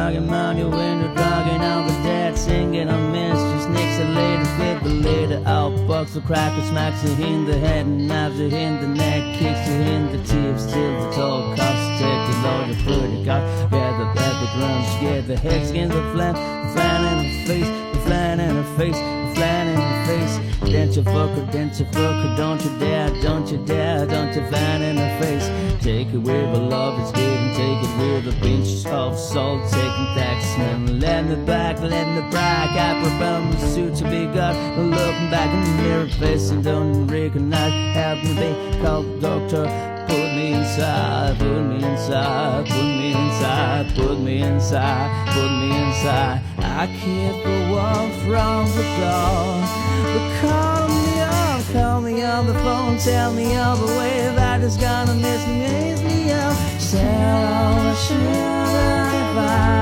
Talking about your window, drugging out the dead, singing on ministers, nicks a later, flip a later, out bucks the cracker, smacks her in the head, and knives her in the neck, kicks her in the teeth, still the tall cops, take the Lord, the pretty God, yeah, the drums, yeah, the head skins, the flan in the face, the flan in the face, the flan in the face. Dent your fucker, don't you dare, don't you dare, don't you flan in the face. Take it with a love it's given, take it with a pinch of salt, taking tax, man. Let me back, let me brag, I prefer my suit to be God. Looking back in the mirror, face and don't recognize. Help me be called doctor. Put me inside, put me inside, put me inside, put me inside, put me inside. I can't go what's wrong with God. But call me on the phone, tell me all the way that it's gonna miss me up. Say, oh, should I